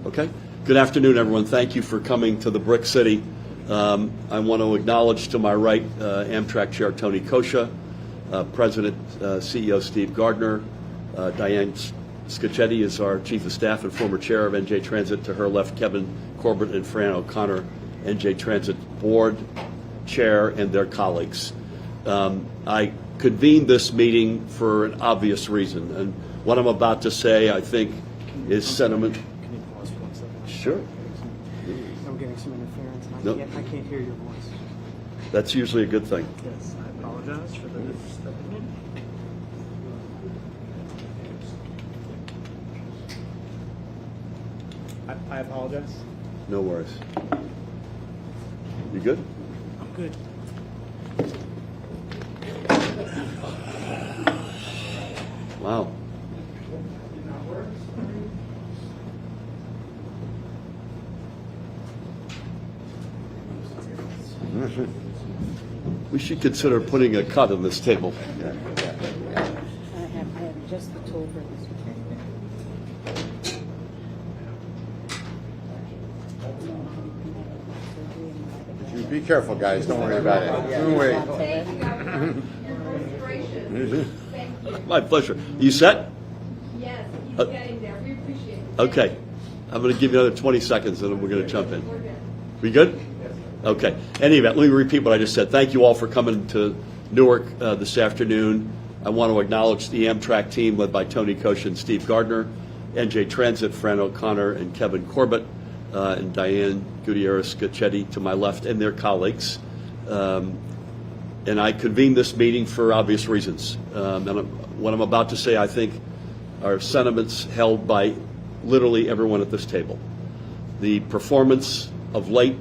Okay. Good afternoon, everyone. Thank you for coming to the Brick City. I want to acknowledge to my right Amtrak Chair Tony Kosha, President, CEO Steve Gardner, Diane Scacchetti is our Chief of Staff and former Chair of NJ Transit. To her left, Kevin Corbett and Fran O'Connor, NJ Transit Board Chair, and their colleagues. I convened this meeting for an obvious reason, and what I'm about to say, I think, is sentiment. Can you pause for 1 second? Sure. I'm getting some interference, and Nope. I can't hear your voice. That's usually a good thing. Yes, I apologize for the stepping in. I apologize. No worries. You good? I'm good. Wow. We should consider putting a cut on this table. I have just the tool for this. You be careful, guys. Don't worry about it. Don't worry. Thank you, Governor. Your inspiration. Thank you. My pleasure. You set? Yes, he's getting there. We appreciate it. Okay. I'm going to give you another 20 seconds, and then we're going to jump in. We're good. We good? Okay. Any event, let me repeat what I just said. Thank you all for coming to Newark this afternoon. I want to acknowledge the Amtrak team led by Tony Kosha and Steve Gardner, NJ Transit, Fran O'Connor and Kevin Corbett, and Diane Gutierrez-Scacchetti to my left, and their colleagues. And I convened this meeting for obvious reasons. What I'm about to say, I think, are sentiments held by literally everyone at this table. The performance of late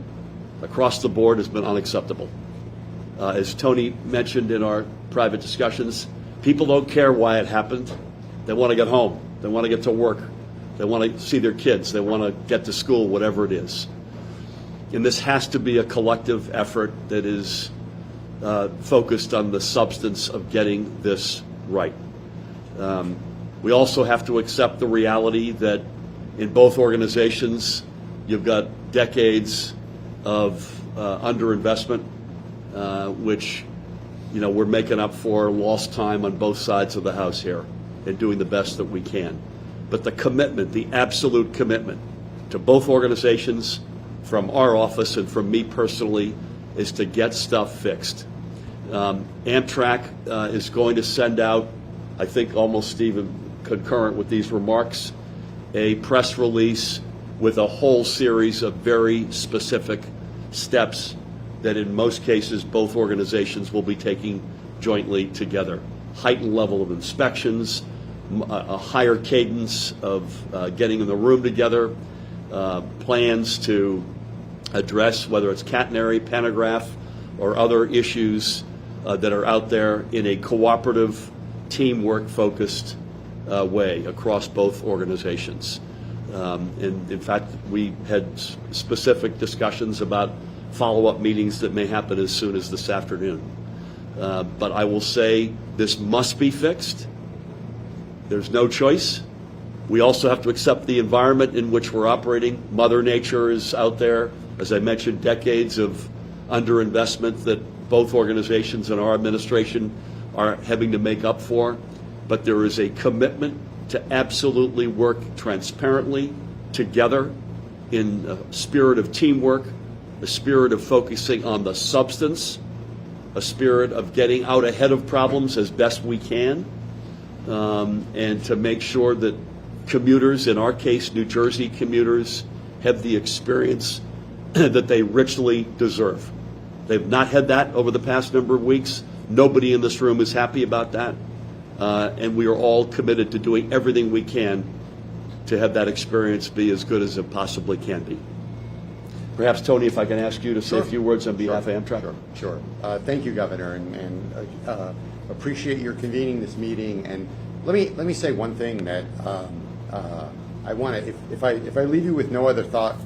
across the board has been unacceptable. As Tony mentioned in our private discussions, people don't care why it happened. They want to get home. They want to get to work. They want to see their kids. They want to get to school, whatever it is. And this has to be a collective effort that is focused on the substance of getting this right. We also have to accept the reality that in both organizations, you've got decades of underinvestment, which, we're making up for lost time on both sides of the house here and doing the best that we can. But the commitment, the absolute commitment to both organizations from our office and from me personally is to get stuff fixed. Amtrak is going to send out, I think almost even concurrent with these remarks, a press release with a whole series of very specific steps that in most cases both organizations will be taking jointly together. Heightened level of inspections, a higher cadence of getting in the room together, plans to address whether it's catenary, pantograph, or other issues that are out there in a cooperative, teamwork-focused way across both organizations. And in fact, we had specific discussions about follow-up meetings that may happen as soon as this afternoon. But I will say this must be fixed. There's no choice. We also have to accept the environment in which we're operating. Mother Nature is out there. As I mentioned, decades of underinvestment that both organizations and our administration are having to make up for. But there is a commitment to absolutely work transparently together in a spirit of teamwork, a spirit of focusing on the substance, a spirit of getting out ahead of problems as best we can, and to make sure that commuters, in our case New Jersey commuters, have the experience that they richly deserve. They've not had that over the past number of weeks. Nobody in this room is happy about that. And we are all committed to doing everything we can to have that experience be as good as it possibly can be. Perhaps, Tony, if I can ask you to say a few words on behalf of Amtrak. Sure. Thank you, Governor, and appreciate your convening this meeting. And let me say one thing that I want to. If I leave you with no other thought,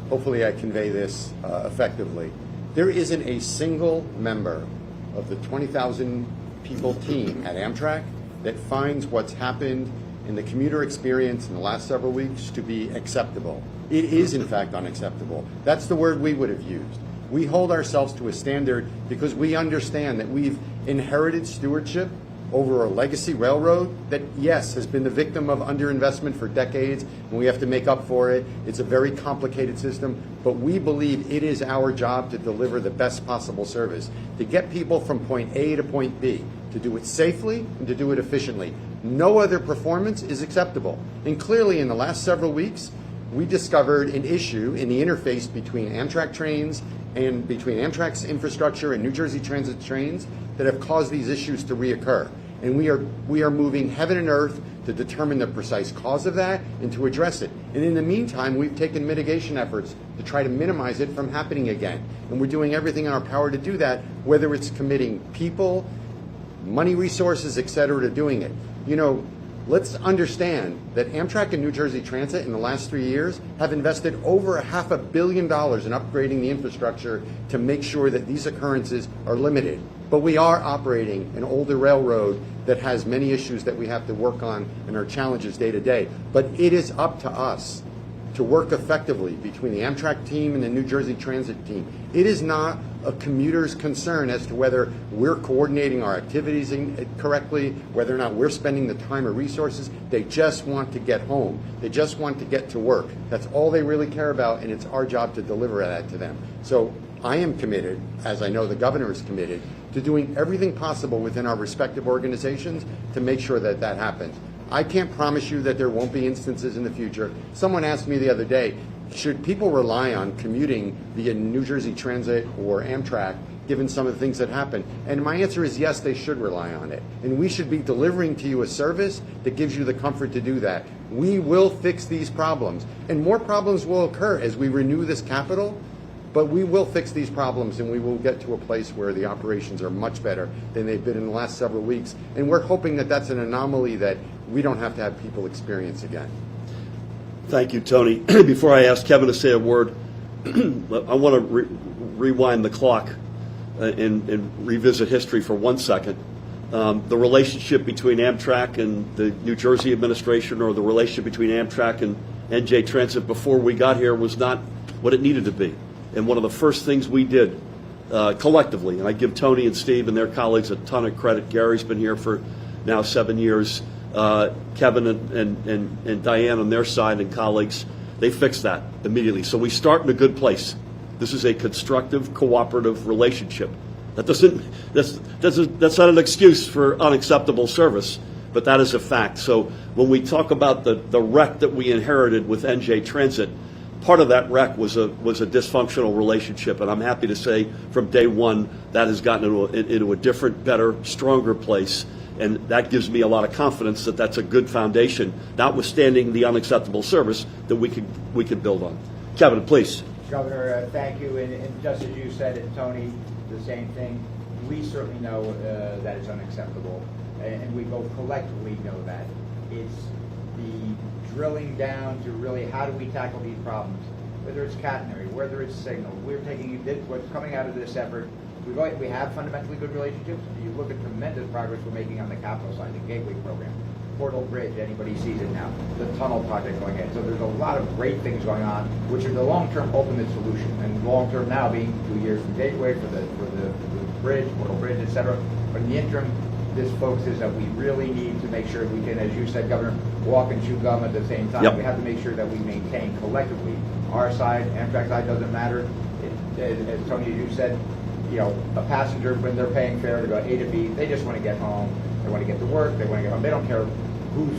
hopefully I convey this effectively. There isn't a single member of the 20,000 people team at Amtrak that finds what's happened and the commuter experience in the last several weeks to be acceptable. It is, in fact, unacceptable. That's the word we would have used. We hold ourselves to a standard because we understand that we've inherited stewardship over a legacy railroad that, yes, has been the victim of underinvestment for decades, and we have to make up for it. It's a very complicated system, but we believe it is our job to deliver the best possible service, to get people from point A to point B, to do it safely and to do it efficiently. No other performance is acceptable. And clearly, in the last several weeks, we discovered an issue in the interface between Amtrak trains and between Amtrak's infrastructure and New Jersey Transit trains that have caused these issues to reoccur. And we are moving heaven and earth to determine the precise cause of that and to address it. And in the meantime, we've taken mitigation efforts to try to minimize it from happening again. And we're doing everything in our power to do that, whether it's committing people, money, resources, et cetera, to doing it. You know, let's understand that Amtrak and New Jersey Transit in the last 3 years have invested over $500 million in upgrading the infrastructure to make sure that these occurrences are limited. But we are operating an older railroad that has many issues that we have to work on and our challenges day to day. But it is up to us to work effectively between the Amtrak team and the New Jersey Transit team. It is not a commuter's concern as to whether we're coordinating our activities correctly, whether or not we're spending the time or resources. They just want to get home. They just want to get to work. That's all they really care about, and it's our job to deliver that to them. So I am committed, as I know the governor is committed, to doing everything possible within our respective organizations to make sure that that happens. I can't promise you that there won't be instances in the future. Someone asked me the other day, should people rely on commuting via New Jersey Transit or Amtrak given some of the things that happen? And my answer is yes, they should rely on it. And we should be delivering to you a service that gives you the comfort to do that. We will fix these problems. And more problems will occur as we renew this capital. But we will fix these problems, and we will get to a place where the operations are much better than they've been in the last several weeks. And we're hoping that that's an anomaly that we don't have to have people experience again. Thank you, Tony. Before I ask Kevin to say a word, I want to rewind the clock and revisit history for 1 second. The relationship between Amtrak and the New Jersey administration, or the relationship between Amtrak and NJ Transit before we got here, was not what it needed to be. And one of the first things we did collectively, and I give Tony and Steve and their colleagues a ton of credit. Gary's been here for now 7 years. Kevin and Diane on their side and colleagues, they fixed that immediately. So we start in a good place. This is a constructive, cooperative relationship. That's not an excuse for unacceptable service, but that is a fact. So when we talk about the wreck that we inherited with NJ Transit, part of that wreck was a dysfunctional relationship, and I'm happy to say from day one that has gotten into a different, better, stronger place, and that gives me a lot of confidence that that's a good foundation, notwithstanding the unacceptable service that we could build on. Kevin, please. Governor, thank you, and just as you said, and Tony, the same thing. We certainly know that it's unacceptable, and we both collectively know that. It's the drilling down to really how do we tackle these problems, whether it's catenary, whether it's signal. We're taking what's coming out of this effort. We have fundamentally good relationships. You look at tremendous progress we're making on the capital side, the Gateway program, Portal Bridge, anybody sees it now, the tunnel project going in. So there's a lot of great things going on, which are the long-term ultimate solution, and long-term now being 2 years from Gateway for the bridge, Portal Bridge, et cetera. But in the interim, this focuses that we really need to make sure we can, as you said, Governor, walk and chew gum at the same time. Yep. We have to make sure that we maintain collectively our side, Amtrak side doesn't matter. As Tony, as you said, you know, a passenger, when they're paying fare to go A to B, they just want to get home. They want to get to work. They want to get home. They don't care whose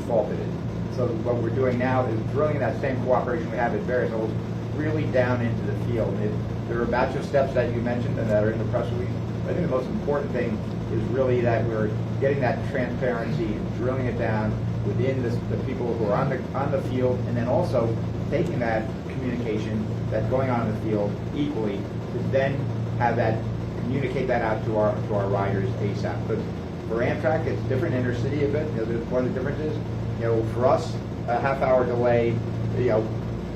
fault it is. So what we're doing now is drilling that same cooperation we have at various levels really down into the field. There are a batch of steps that you mentioned and that are in the press release. I think the most important thing is really that we're getting that transparency and drilling it down within the people who are on the field, and then also taking that communication that's going on in the field equally to then have that communicate that out to our riders ASAP. But for Amtrak, it's different intercity a bit. You know, one of the differences, you know, for us, a half-hour delay, you know,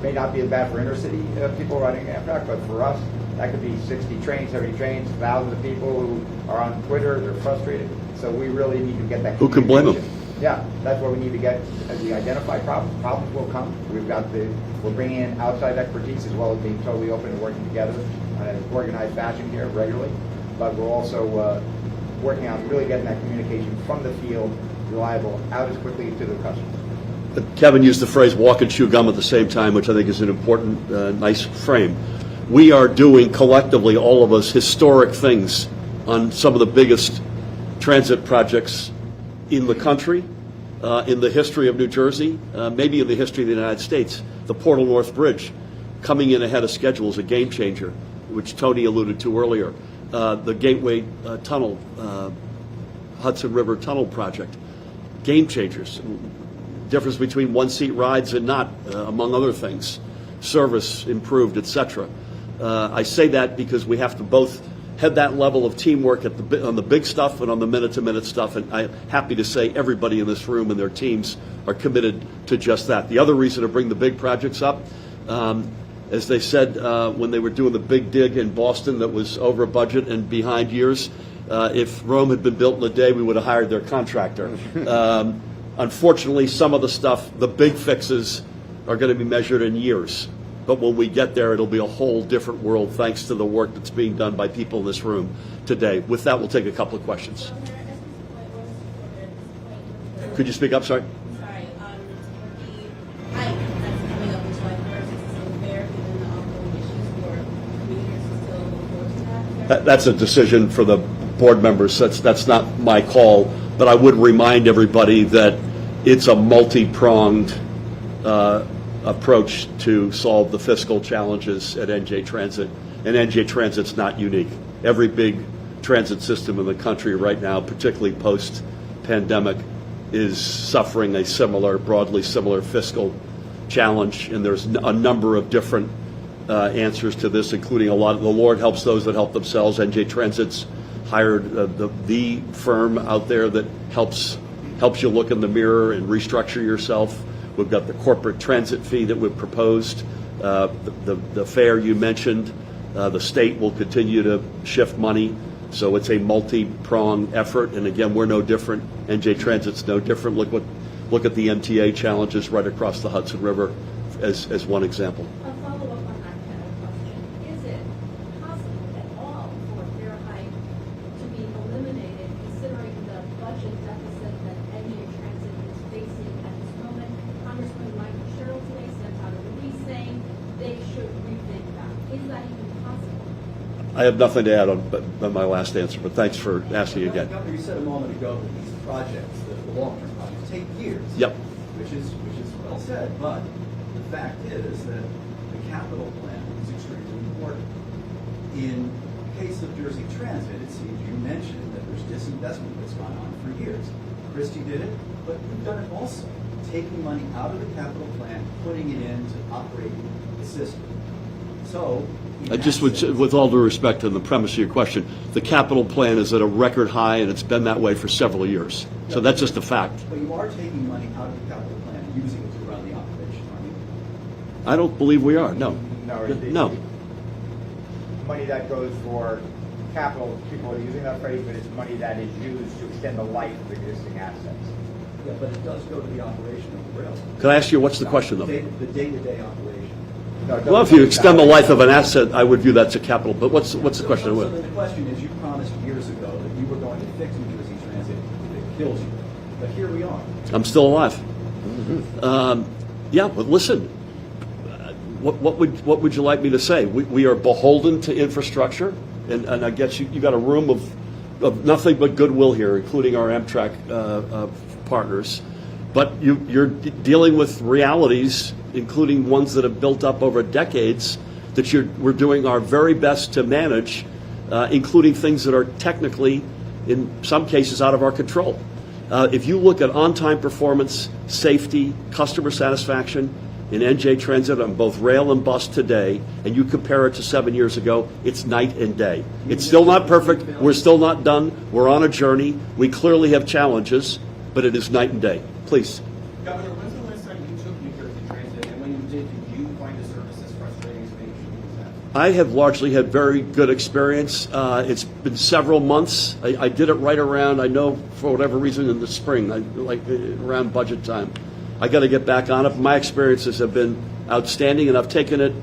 may not be as bad for intercity people riding Amtrak, but for us, that could be 60 trains, 70 trains, thousands of people who are on Twitter, they're frustrated. So we really need to get that. Who can blame them? Yeah, that's where we need to get, as we identify problems will come. We're bringing in outside expertise as well as being totally open and working together in an organized fashion here regularly. But we're also working on really getting that communication from the field reliable out as quickly to the customer. Kevin used the phrase walk and chew gum at the same time, which I think is an important, nice frame. We are doing collectively, all of us, historic things on some of the biggest transit projects in the country, in the history of New Jersey, maybe in the history of the United States. The Portal North Bridge coming in ahead of schedule is a game changer, which Tony alluded to earlier. The Gateway Tunnel, Hudson River Tunnel project, game changers. Difference between one-seat rides and not, among other things. Service improved, etc. I say that because we have to both have that level of teamwork on the big stuff and on the minute-to-minute stuff, and I'm happy to say everybody in this room and their teams are committed to just that. The other reason to bring the big projects up, as they said when they were doing the big dig in Boston that was over budget and behind years, if Rome had been built in a day, we would have hired their contractor. Unfortunately, some of the stuff, the big fixes, are going to be measured in years. But when we get there, it'll be a whole different world thanks to the work that's being done by people in this room today. With that, we'll take a couple of questions. Could you speak up? Sorry. Sorry. The hike that's coming up in July 1st, is it still fair given the ongoing issues for commuters who still look forward to that? That's a decision for the board members. That's not my call. But I would remind everybody that it's a multi-pronged approach to solve the fiscal challenges at NJ Transit. And NJ Transit's not unique. Every big transit system in the country right now, particularly post-pandemic, is suffering a similar, broadly similar fiscal challenge. And there's a number of different answers to this, including a lot of the Lord helps those that help themselves. NJ Transit's hired the firm out there that helps you look in the mirror and restructure yourself. We've got the corporate transit fee that we've proposed, the fare you mentioned. The state will continue to shift money, so it's a multi-pronged effort. And again, we're no different. NJ Transit's no different. Look at the MTA challenges right across the Hudson River as one example. A follow-up on that kind of question. Is it possible at all for a fare hike to be eliminated considering the budget deficit that NJ Transit is facing at this moment? Congressman Michael Sherrill today sent out a release saying they should rethink that. Is that even possible? I have nothing to add on my last answer, but thanks for asking again. Governor, you said a moment ago that these projects, the long-term projects, take years. Yep. Which is well said, but the fact is that the capital plan is extremely important. In the case of Jersey Transit, it seems you mentioned that there's disinvestment that's gone on for years. Christie did it, but you've done it also, taking money out of the capital plan, putting it into operating the system. So, I just would, with all due respect to the premise of your question, the capital plan is at a record high, and it's been that way for several years. So that's just a fact. But you are taking money out of the capital plan and using it to run the operation, aren't you? I don't believe we are. No. No. Money that goes for capital, people are using that phrase, but it's money that is used to extend the life of existing assets. Yeah, but it does go to the operation of the rail. Can I ask you, what's the question, though? The day-to-day operation. No, it Well, if doesn't you go extend the that life way. of an asset, I would view that as a capital. But what's the question? So the question is, you promised years ago that you were going to fix New Jersey Transit if it kills you. But here we are. I'm still alive. Yeah, but listen, what would you like me to say? We are beholden to infrastructure, and I guess you got a room of nothing but goodwill here, including our Amtrak partners. But you're dealing with realities, including ones that have built up over decades, that we're doing our very best to manage, including things that are technically, in some cases, out of our control. If you look at on-time performance, safety, customer satisfaction in NJ Transit on both rail and bus today, and you compare it to 7 years ago, it's night and day. It's still not perfect. We're still not done. We're on a journey. We clearly have challenges, but it is night and day. Please. Governor, when's the last time you took New Jersey Transit, and when you did you find the service as frustrating as maybe you should have? I have largely had very good experience. It's been several months. I did it right around, I know for whatever reason, in the spring, around budget time. I got to get back on it. My experiences have been outstanding, and I've taken it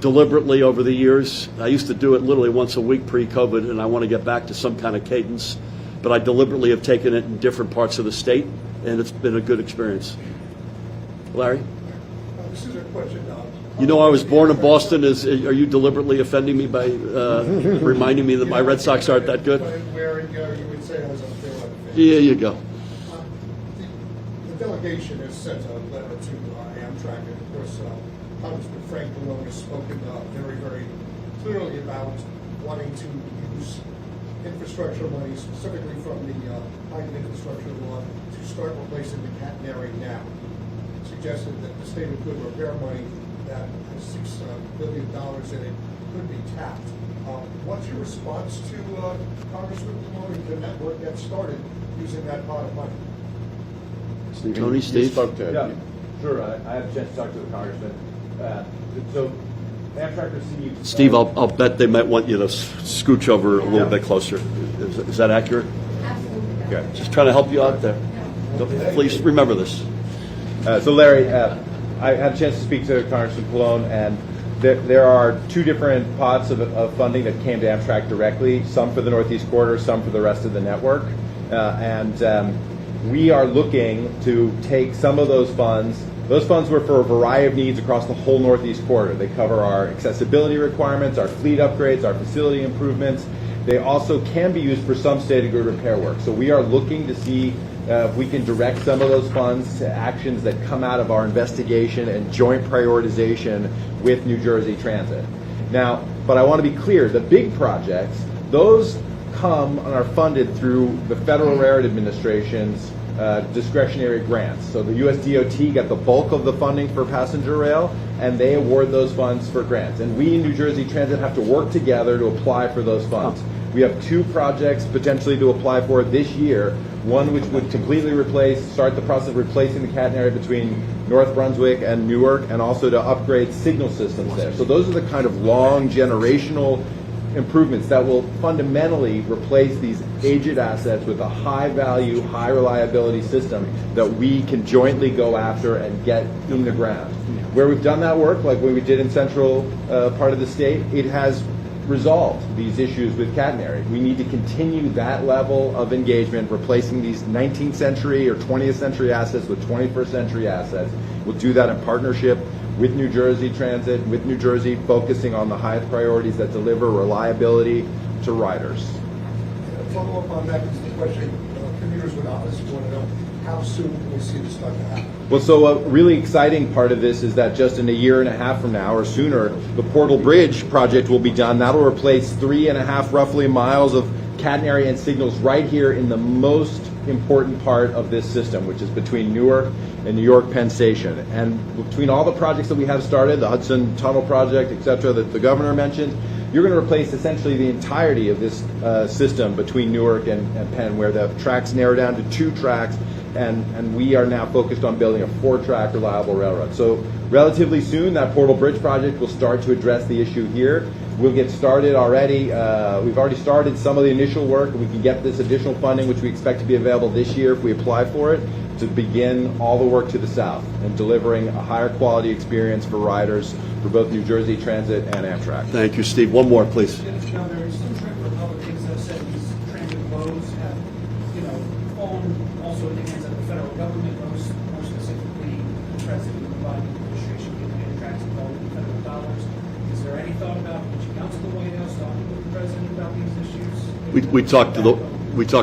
deliberately over the years. I used to do it literally once a week pre-COVID, and I want to get back to some kind of cadence. But I deliberately have taken it in different parts of the state, and it's been a good experience. Larry? This is a question. You know I was born in Boston. Are you deliberately offending me by reminding me that my Red Sox aren't that good? Where you would say I was unfair on the fans. Here you go. The delegation has sent a letter to Amtrak, and of course, Congressman Frank Malone has spoken very, very clearly about wanting to use infrastructure money, specifically from the Hyden infrastructure law, to start replacing the catenary now. Suggested that the state of good repair money that has $6 billion in it could be tapped. What's your response to Congressman Malone, and can that work get started using that pot of money? Tony, You Steve? spoke to Yeah, sure. I had a chance to talk to the congressman. So Amtrak received. Steve, I'll bet they might want you to scooch over a little bit closer. Is that accurate? Absolutely. Okay. Just trying to help you out there. Please remember this. So Larry, I had a chance to speak to Congressman Pallone, and there are two different pots of funding that came to Amtrak directly, some for the Northeast Corridor, some for the rest of the network. We are looking to take some of those funds. Those funds were for a variety of needs across the whole Northeast Corridor. They cover our accessibility requirements, our fleet upgrades, our facility improvements. They also can be used for some state of good repair work. So we are looking to see if we can direct some of those funds to actions that come out of our investigation and joint prioritization with New Jersey Transit. Now, but I want to be clear, the big projects, those come and are funded through the Federal Railroad Administration's discretionary grants. So the US DOT got the bulk of the funding for passenger rail, and they award those funds for grants. And we in New Jersey Transit have to work together to apply for those funds. We have two projects potentially to apply for this year, one which would completely start the process of replacing the catenary between North Brunswick and Newark, and also to upgrade signal systems there. So those are the kind of long generational improvements that will fundamentally replace these aged assets with a high value, high reliability system that we can jointly go after and get in the ground. Where we've done that work, like what we did in central part of the state, it has resolved these issues with catenary. We need to continue that level of engagement, replacing these 19th century or 20th century assets with 21st century assets. We'll do that in partnership with New Jersey Transit, with New Jersey, focusing on the highest priorities that deliver reliability to riders. Follow up on that is the question commuters would obviously want to know, how soon can we see this start to happen? Well, so a really exciting part of this is that just in a year and a half from now or sooner, the Portal Bridge project will be done. That'll replace 3.5 roughly miles of catenary and signals right here in the most important part of this system, which is between Newark and New York Penn Station. And between all the projects that we have started, the Hudson Tunnel project, et cetera, that the governor mentioned, you're going to replace essentially the entirety of this system between Newark and Penn, where the tracks narrow down to 2 tracks, and we are now focused on building a 4-track reliable railroad. So relatively soon, that Portal Bridge project will start to address the issue here. We'll get started already. We've already started some of the initial work, and we can get this additional funding, which we expect to be available this year if we apply for it, to begin all the work to the south and delivering a higher quality experience for riders for both New Jersey Transit and Amtrak. Thank you, Steve. One more, please. Now, there are some Republicans that have said these transit loads have, fallen also in the hands of the federal government, most more specifically the President and the Biden administration giving Amtrak's involved in federal dollars. Is there any thought about reaching out to the White House, talking with the President about these issues? We talk to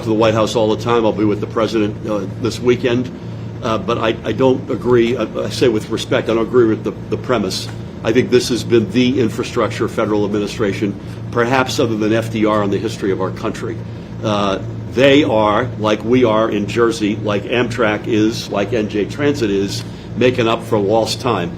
the White House all the time. I'll be with the President this weekend. But I don't agree. I say with respect, I don't agree with the premise. I think this has been the infrastructure federal administration, perhaps other than FDR, in the history of our country. They are, like we are in Jersey, like Amtrak is, like NJ Transit is, making up for lost time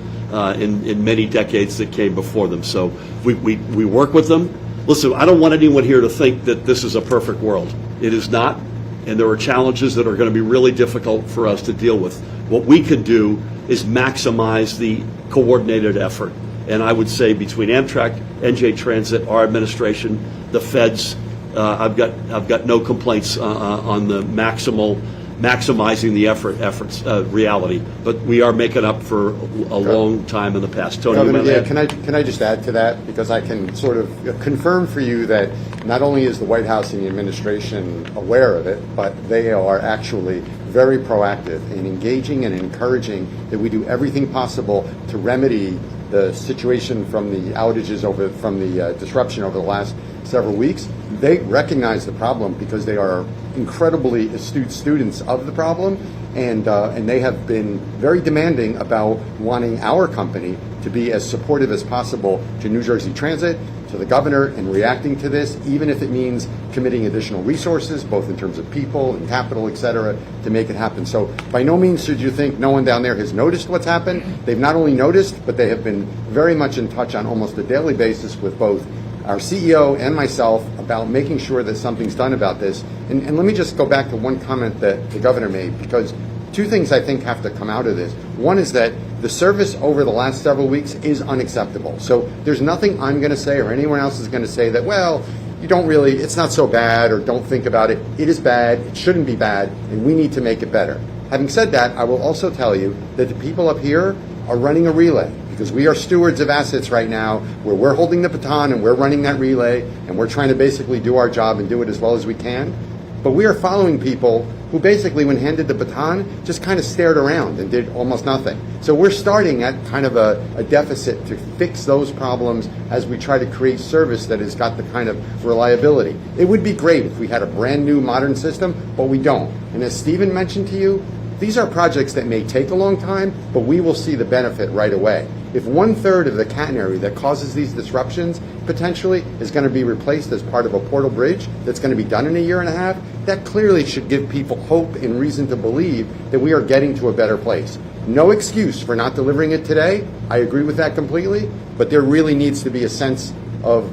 in many decades that came before them. So we work with them. Listen, I don't want anyone here to think that this is a perfect world. It is not, and there are challenges that are going to be really difficult for us to deal with. What we can do is maximize the coordinated effort. And I would say between Amtrak, NJ Transit, our administration, the feds, I've got no complaints on the maximizing the efforts reality. But we are making up for a long time in the past. Tony, Governor, you wanna yeah, add? can I just add to that, because I can sort of confirm for you that not only is the White House and the administration aware of it, but they are actually very proactive in engaging and encouraging that we do everything possible to remedy the situation from the outages from the disruption over the last several weeks. They recognize the problem because they are incredibly astute students of the problem, and they have been very demanding about wanting our company to be as supportive as possible to New Jersey Transit, to the governor, in reacting to this, even if it means committing additional resources, both in terms of people and capital, et cetera, to make it happen. So by no means should you think no one down there has noticed what's happened. They've not only noticed, but they have been very much in touch on almost a daily basis with both our CEO and myself about making sure that something's done about this. And let me just go back to one comment that the governor made, because two things I think have to come out of this. One is that the service over the last several weeks is unacceptable. So there's nothing I'm going to say or anyone else is going to say that, well, you don't really, it's not so bad, or don't think about it. It is bad, it shouldn't be bad, and we need to make it better. Having said that, I will also tell you that the people up here are running a relay, because we are stewards of assets right now, where we're holding the baton and we're running that relay, and we're trying to basically do our job and do it as well as we can. But we are following people who basically, when handed the baton, just kind of stared around and did almost nothing. So we're starting at kind of a deficit to fix those problems as we try to create service that has got the kind of reliability. It would be great if we had a brand new modern system, but we don't. And as Stephen mentioned to you, these are projects that may take a long time, but we will see the benefit right away. If 1/3 of the catenary that causes these disruptions potentially is going to be replaced as part of a portal bridge that's going to be done in a year and a half, that clearly should give people hope and reason to believe that we are getting to a better place. No excuse for not delivering it today. I agree with that completely, but there really needs to be a sense of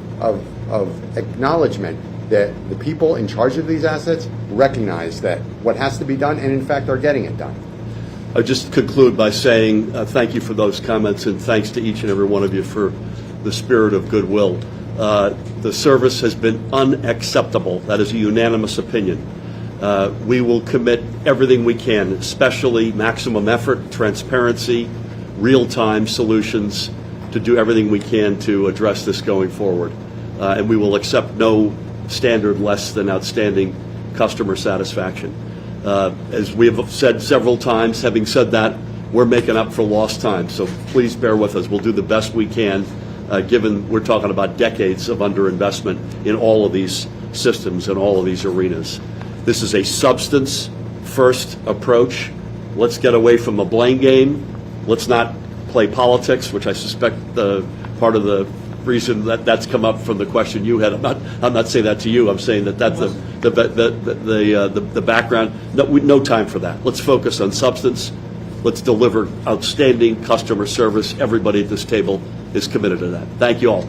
acknowledgement that the people in charge of these assets recognize that what has to be done, and in fact are getting it done. I'll just conclude by saying thank you for those comments, and thanks to each and every one of you for the spirit of goodwill. The service has been unacceptable. That is a unanimous opinion. We will commit everything we can, especially maximum effort, transparency, real-time solutions, to do everything we can to address this going forward. And we will accept no standard less than outstanding customer satisfaction. As we have said several times, having said that, we're making up for lost time. So please bear with us. We'll do the best we can, given we're talking about decades of underinvestment in all of these systems and all of these arenas. This is a substance-first approach. Let's get away from the blame game. Let's not play politics, which I suspect part of the reason that's come up from the question you had. I'm not saying that to you. I'm saying that that's the background. No time for that. Let's focus on substance. Let's deliver outstanding customer service. Everybody at this table is committed to that. Thank you all.